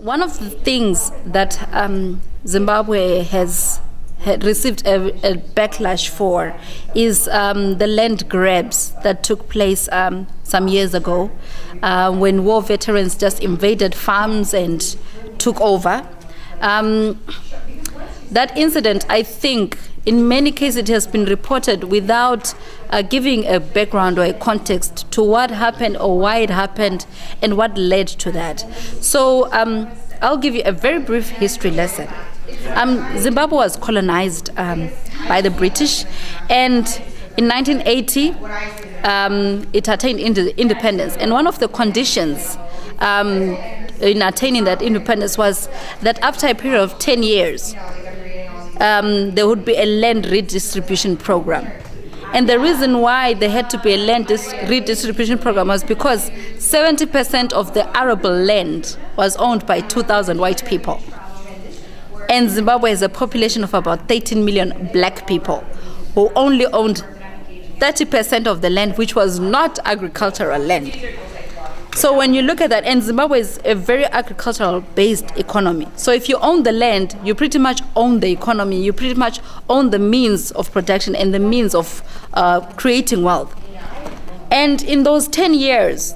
One of the things that Zimbabwe had received a backlash for is the land grabs that took place some years ago when war veterans just invaded farms and took over. That incident, I think, in many cases it has been reported without giving a background or a context to what happened or why it happened and what led to that. So I'll give you a very brief history lesson. Zimbabwe was colonized by the British, and in 1980 it attained independence. And one of the conditions in attaining that independence was that after a period of 10 years, there would be a land redistribution program. And the reason why there had to be a land redistribution program was because 70% of the arable land was owned by 2,000 white people. And Zimbabwe has a population of about 13 million black people who only owned 30% of the land, which was not agricultural land. So when you look at that, and Zimbabwe is a very agricultural-based economy. So if you own the land, you pretty much own the economy. You pretty much own the means of production and the means of creating wealth. And in those 10 years,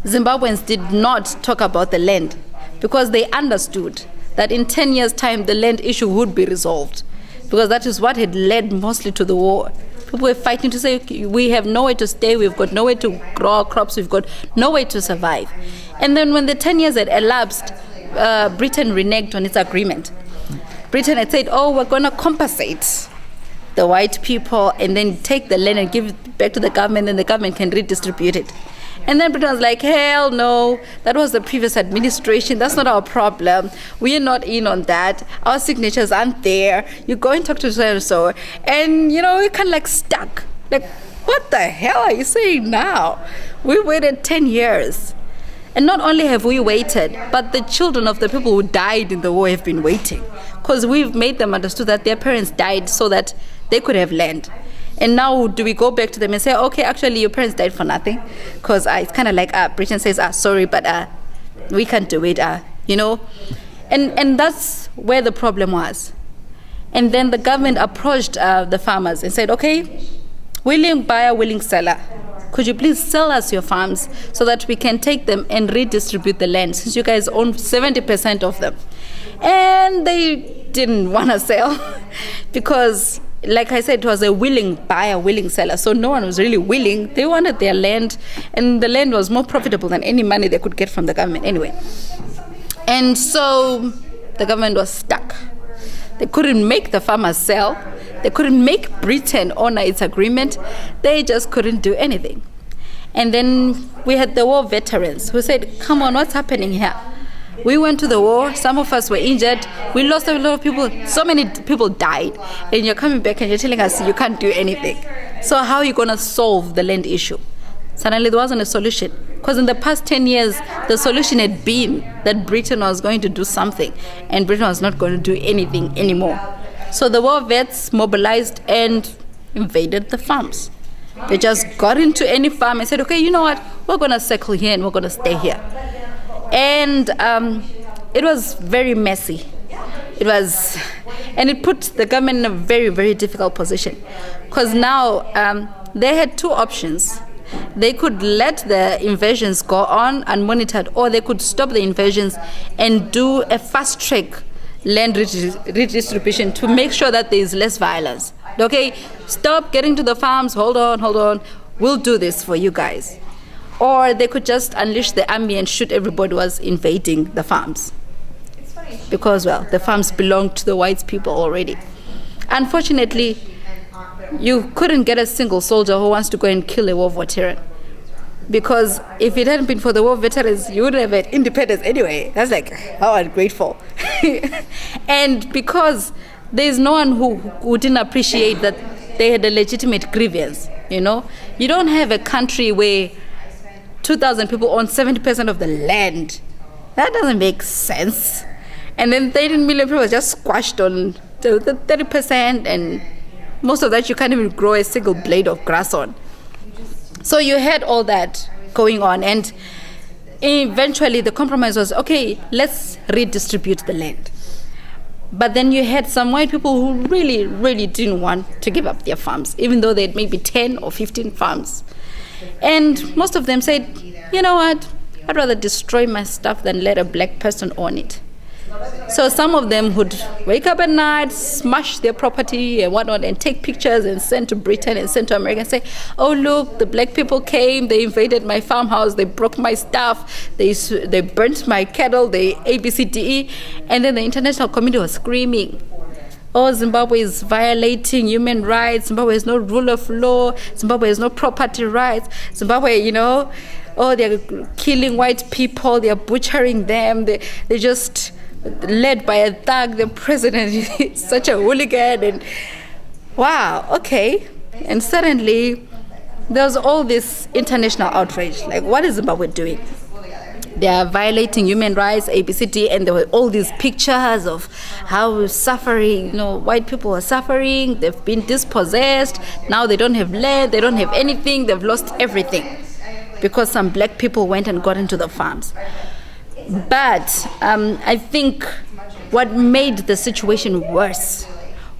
Zimbabweans did not talk about the land because they understood that in 10 years' time, the land issue would be resolved, because that is what had led mostly to the war. People were fighting to say, okay, we have nowhere to stay, we've got nowhere to grow our crops, we've got nowhere to survive. And then when the 10 years had elapsed, Britain reneged on its agreement. Britain had said, oh, we're going to compensate the white people and then take the land and give it back to the government, and the government can redistribute it. And then Britain was like, hell no, that was the previous administration, that's not our problem. We are not in on that. Our signatures aren't there. You go and talk to so-and-so. And, you know, we're kind of like stuck. Like, what the hell are you saying now? We waited 10 years. And not only have we waited, but the children of the people who died in the war have been waiting. Because we've made them understand that their parents died so that they could have land. And now do we go back to them and say, okay, actually your parents died for nothing? Because it's kind of like Britain says, sorry, but we can't do it, you know? And that's where the problem was. And then the government approached the farmers and said, okay, willing buyer, willing seller, could you please sell us your farms so that we can take them and redistribute the land, since you guys own 70% of them? And they didn't want to sell because, like I said, it was a willing buyer, willing seller. So no one was really willing. They wanted their land, and the land was more profitable than any money they could get from the government anyway. And so the government was stuck. They couldn't make the farmers sell. They couldn't make Britain honor its agreement. They just couldn't do anything. And then we had the war veterans who said, come on, what's happening here? We went to the war, some of us were injured, we lost a lot of people, so many people died, and you're coming back and you're telling us you can't do anything. So how are you going to solve the land issue? Suddenly there wasn't a solution, because in the past 10 years, the solution had been that Britain was going to do something, and Britain was not going to do anything anymore. So the war vets mobilized and invaded the farms. They just got into any farm and said, okay, you know what, we're going to settle here and we're going to stay here. And it was very messy. And it put the government in a very, very difficult position. Because now they had two options. They could let the invasions go on unmonitored, or they could stop the invasions and do a fast-track land redistribution to make sure that there is less violence. Okay, stop getting to the farms, hold on, we'll do this for you guys. Or they could just unleash the army and shoot everybody who was invading the farms. Because, well, the farms belonged to the white people already. Unfortunately, you couldn't get a single soldier who wants to go and kill a war veteran. Because if it hadn't been for the war veterans, you wouldn't have had independence anyway. That's like, how ungrateful. And because there's no one who didn't appreciate that they had a legitimate grievance, you know? You don't have a country where 2,000 people own 70% of the land. That doesn't make sense. And then 13 million people just squashed on the 30%, and most of that you can't even grow a single blade of grass on. So you had all that going on, and eventually the compromise was, okay, let's redistribute the land. But then you had some white people who really, really didn't want to give up their farms, even though they had maybe 10 or 15 farms. And most of them said, you know what, I'd rather destroy my stuff than let a black person own it. So some of them would wake up at night, smash their property and whatnot, and take pictures and send to Britain and send to America and say, oh, look, the black people came, they invaded my farmhouse, they broke my stuff, they burnt my cattle, they ABCDE. And then the international community was screaming, oh, Zimbabwe is violating human rights, Zimbabwe has no rule of law, Zimbabwe has no property rights, Zimbabwe, oh, they're killing white people, they're butchering them, they just led by a thug, the president is such a hooligan, and wow, okay. And suddenly there was all this international outrage, like, what is Zimbabwe doing? They are violating human rights, ABCD, and there were all these pictures of how suffering, white people are suffering, they've been dispossessed, now they don't have land, they don't have anything, they've lost everything because some black people went and got into the farms. But I think what made the situation worse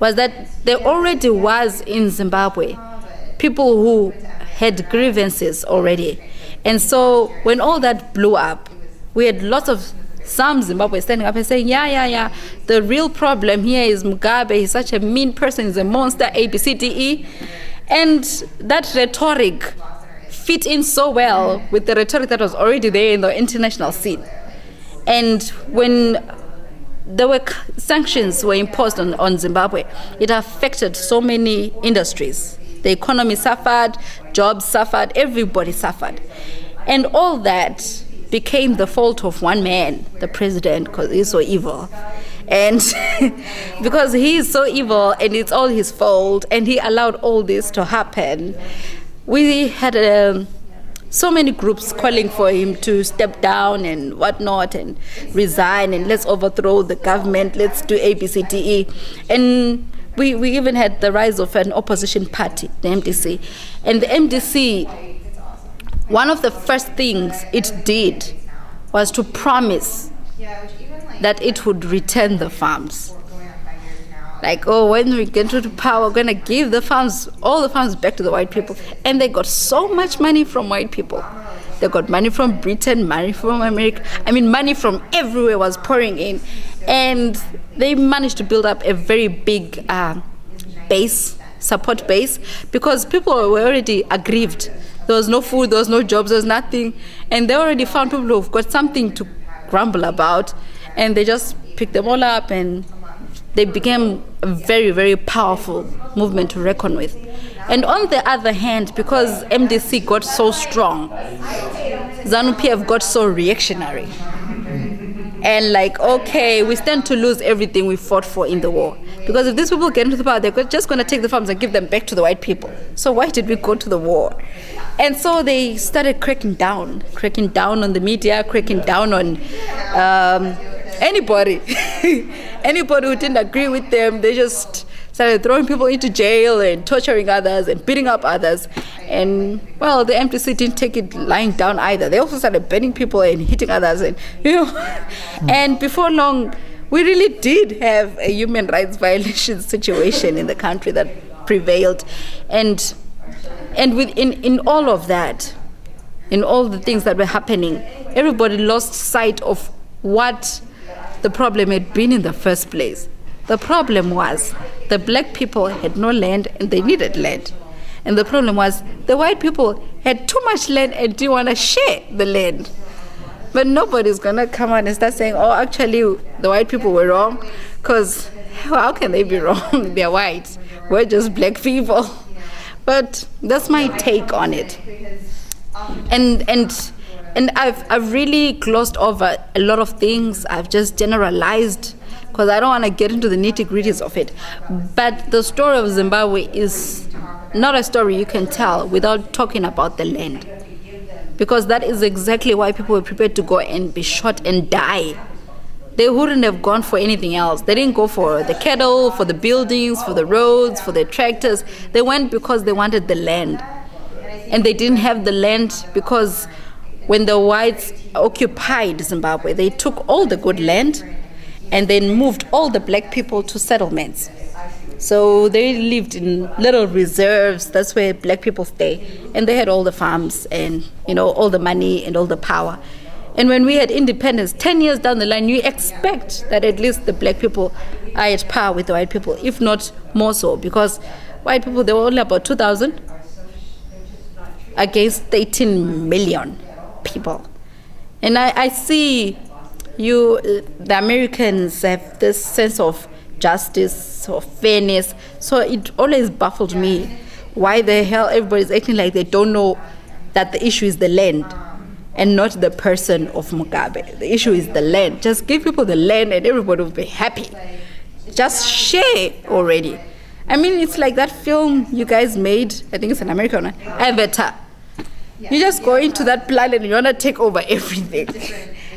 was that there already was in Zimbabwe people who had grievances already. And so when all that blew up, we had lots of some Zimbabwe standing up and saying, yeah, the real problem here is Mugabe, he's such a mean person, he's a monster, ABCDE. And that rhetoric fit in so well with the rhetoric that was already there in the international scene. And when there were sanctions were imposed on Zimbabwe, it affected so many industries. The economy suffered, jobs suffered, everybody suffered. And all that became the fault of one man, the president, because he's so evil. And because he is so evil and it's all his fault, and he allowed all this to happen, we had so many groups calling for him to step down and whatnot and resign and let's overthrow the government, let's do ABCDE. And we even had the rise of an opposition party, the MDC. And the MDC, one of the first things it did was to promise that it would return the farms. Like, oh, when we get into power, we're going to give the farms, all the farms back to the white people. And they got so much money from white people. They got money from Britain, money from America. I mean, money from everywhere was pouring in. And they managed to build up a very big support base, because people were already aggrieved. There was no food, there was no jobs, there was nothing. And they already found people who've got something to grumble about. And they just picked them all up, and they became a very, very powerful movement to reckon with. And on the other hand, because MDC got so strong, ZANU-PF got so reactionary. And like, okay, we stand to lose everything we fought for in the war. Because if these people get into the power, they're just going to take the farms and give them back to the white people. So why did we go to the war? And so they started cracking down on the media, cracking down on anybody. Anybody who didn't agree with them, they just started throwing people into jail and torturing others and beating up others. And, well, the MTC didn't take it lying down either. They also started burning people and hitting others. And, and before long, we really did have a human rights violation situation in the country that prevailed. And in all of that, in all the things that were happening, everybody lost sight of what the problem had been in the first place. The problem was the black people had no land and they needed land. And the problem was the white people had too much land and didn't want to share the land. But nobody's going to come out and start saying, oh, actually, the white people were wrong. Because how can they be wrong? They're white. We're just black people. But that's my take on it. And I've really glossed over a lot of things. I've just generalized because I don't want to get into the nitty-gritties of it. But the story of Zimbabwe is not a story you can tell without talking about the land. Because that is exactly why people were prepared to go and be shot and die. They wouldn't have gone for anything else. They didn't go for the cattle, for the buildings, for the roads, for the tractors. They went because they wanted the land. And they didn't have the land because when the whites occupied Zimbabwe, they took all the good land and then moved all the black people to settlements. So they lived in little reserves. That's where black people stay. And they had all the farms and, all the money and all the power. And when we had independence, 10 years down the line, you expect that at least the black people are at par with the white people, if not more so, because white people, they were only about 2,000 against 18 million people. And I see the Americans have this sense of justice or fairness. So it always baffled me why the hell everybody's acting like they don't know that the issue is the land and not the person of Mugabe. The issue is the land. Just give people the land and everybody will be happy. Just share already. I mean, it's like that film you guys made, I think it's an American one, Avatar. You just go into that planet and you want to take over everything.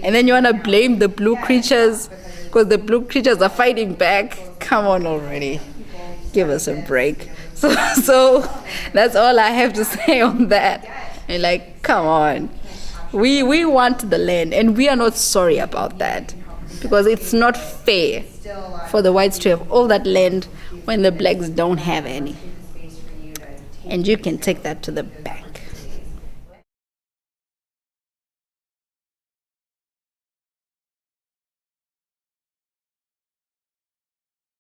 And then you want to blame the blue creatures because the blue creatures are fighting back. Come on already. Give us a break. So that's all I have to say on that. And like, come on. We want the land and we are not sorry about that because it's not fair for the whites to have all that land when the blacks don't have any. And you can take that to the bank.